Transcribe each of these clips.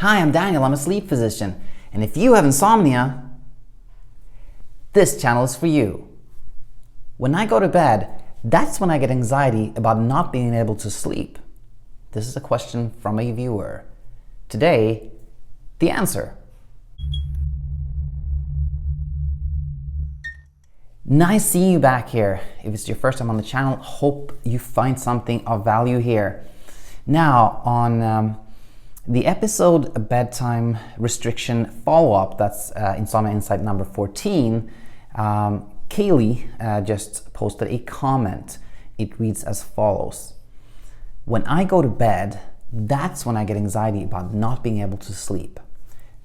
Hi, I'm Daniel, I'm a sleep physician, and if you have insomnia, this channel is for you. When I go to bed, that's when I get anxiety about not being able to sleep. This is a question from a viewer. Today, the answer. Nice seeing you back here. If it's your first time on the channel, hope you find something of value here. Now, on the episode Bedtime Restriction Follow-up, that's Insomnia Insight number 14, Kaylee just posted a comment. It reads as follows. When I go to bed, that's when I get anxiety about not being able to sleep.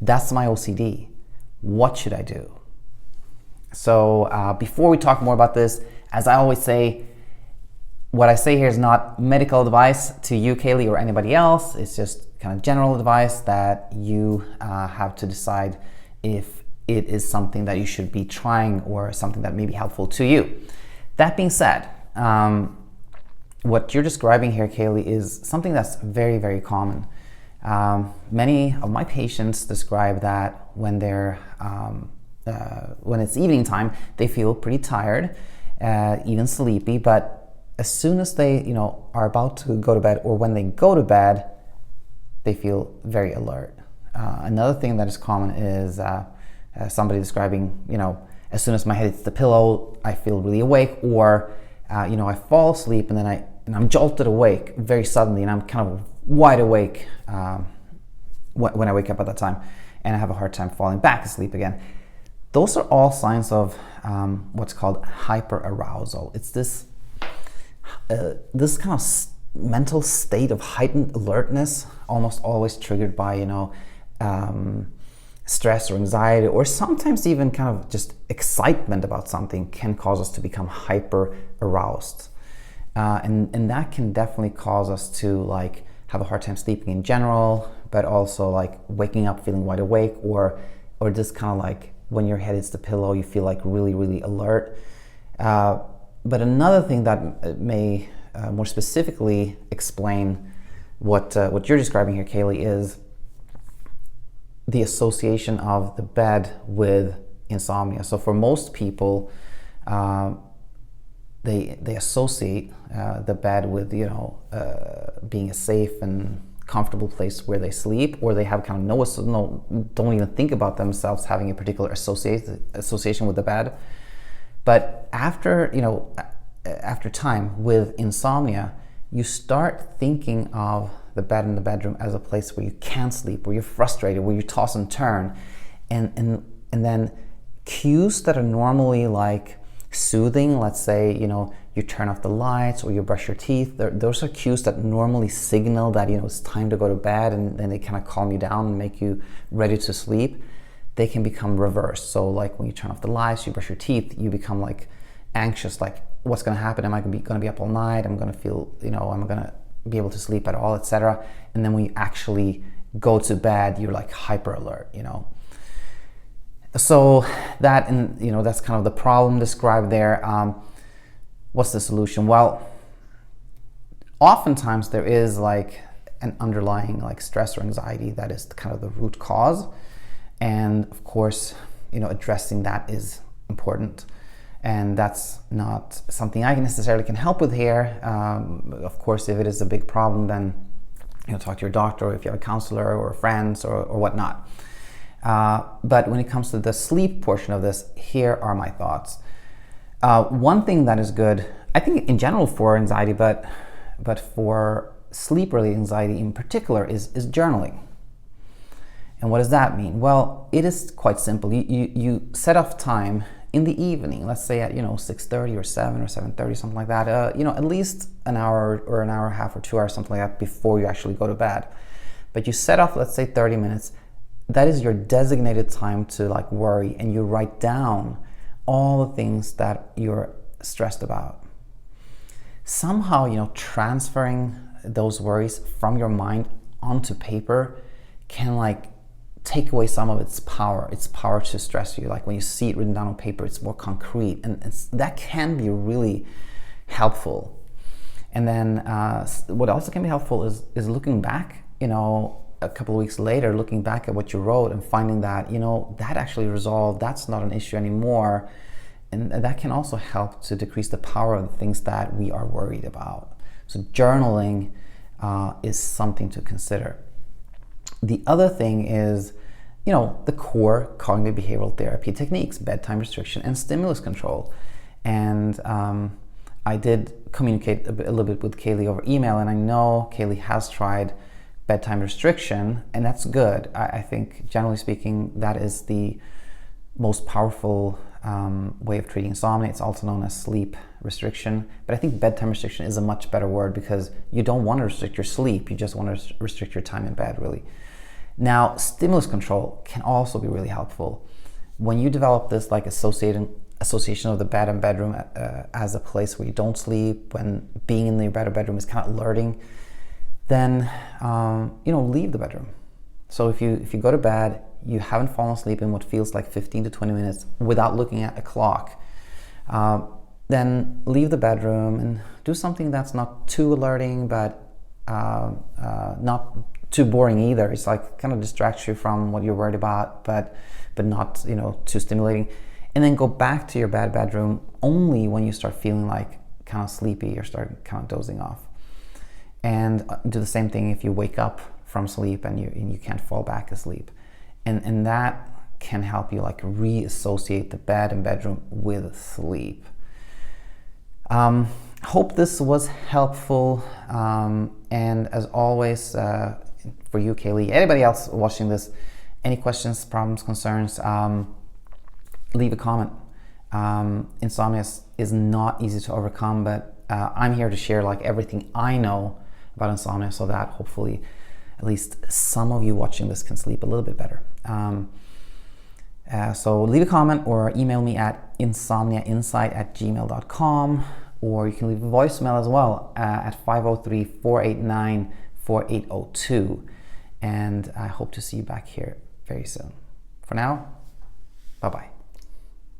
That's my OCD. What should I do? So before we talk more about this, as I always say, what I say here is not medical advice to you, Kaylee, or anybody else. It's just kind of general advice that you have to decide if it is something that you should be trying or something that may be helpful to you. That being said, what you're describing here, Kaylee, is something that's very, very common. Many of my patients describe that when they're when it's evening time, they feel pretty tired, even sleepy, but as soon as they are about to go to bed, or when they go to bed, they feel very alert. Another thing that is common is somebody describing, as soon as my head hits the pillow, I feel really awake, or I fall asleep and then I'm jolted awake very suddenly, and I'm kind of wide awake when I wake up at that time, and I have a hard time falling back asleep again. Those are all signs of what's called hyperarousal. It's this kind of mental state of heightened alertness, almost always triggered by stress or anxiety, or sometimes even kind of just excitement about something can cause us to become hyper aroused, and that can definitely cause us to have a hard time sleeping in general, but also waking up feeling wide awake, or just kind of when your head hits the pillow, you feel really, really alert. But another thing that may more specifically explain what you're describing here, Kaylee, is the association of the bed with insomnia. So for most people, they associate the bed with being a safe and comfortable place where they sleep, or they have kind of don't even think about themselves having a particular association with the bed. But after time with insomnia, you start thinking of the bed in the bedroom as a place where you can't sleep, where you're frustrated, where you toss and turn, and then cues that are normally soothing, let's say you turn off the lights or you brush your teeth, those are cues that normally signal that it's time to go to bed, and then they kind of calm you down and make you ready to sleep. They can become reversed. So when you turn off the lights, you brush your teeth, you become anxious, what's going to happen? Am I going to be up all night? I'm going to feel, I'm going to be able to sleep at all, etc. And then when you actually go to bed, you're hyper alert, So that, and that's kind of the problem described there. What's the solution? Well, oftentimes there is an underlying stress or anxiety that is kind of the root cause, and of course addressing that is important, and that's not something I necessarily can help with here. Of course, if it is a big problem, then talk to your doctor, or if you have a counselor or friends or whatnot. But when it comes to the sleep portion of this, here are my thoughts. One thing that is good, I think in general for anxiety, but for sleep-related anxiety in particular, is journaling. And what does that mean? Well, it is quite simple. You set off time in the evening, let's say at 6:30 or 7 or 7:30, something like that. At least an hour or an hour and a half or 2 hours, something like that, before you actually go to bed. But you set off, let's say, 30 minutes. That is your designated time to worry, and you write down all the things that you're stressed about. Somehow, transferring those worries from your mind onto paper can take away some of its power to stress you. When you see it written down on paper, it's more concrete, and that can be really helpful. And then what also can be helpful is looking back, a couple of weeks later looking back at what you wrote and finding that, that actually resolved, that's not an issue anymore. And that can also help to decrease the power of the things that we are worried about. So journaling is something to consider. The other thing is, the core cognitive behavioral therapy techniques, bedtime restriction and stimulus control. And I did communicate a little bit with Kaylee over email, and I know Kaylee has tried bedtime restriction, and that's good. I think, generally speaking, that is the most powerful way of treating insomnia. It's also known as sleep restriction, but I think bedtime restriction is a much better word because you don't want to restrict your sleep, you just want to restrict your time in bed, really. Now, stimulus control can also be really helpful. When you develop this association of the bed and bedroom as a place where you don't sleep, when being in your bed or bedroom is kind of alerting, then leave the bedroom. So if you go to bed, you haven't fallen asleep in what feels like 15 to 20 minutes without looking at a clock, then leave the bedroom and do something that's not too alerting, but not too boring either. It's like kind of distracts you from what you're worried about, but not too stimulating. And then go back to your bedroom only when you start feeling like kind of sleepy or start kind of dozing off. And do the same thing if you wake up from sleep and you can't fall back asleep. And that can help you reassociate the bed and bedroom with sleep. Hope this was helpful. And as always, for you, Kaylee, anybody else watching this, any questions, problems, concerns, leave a comment. Insomnia is not easy to overcome, but I'm here to share everything I know about insomnia so that hopefully at least some of you watching this can sleep a little bit better. So leave a comment or email me at insomniainsight@gmail.com, or you can leave a voicemail as well at 503-489-4802. And I hope to see you back here very soon. For now, bye-bye.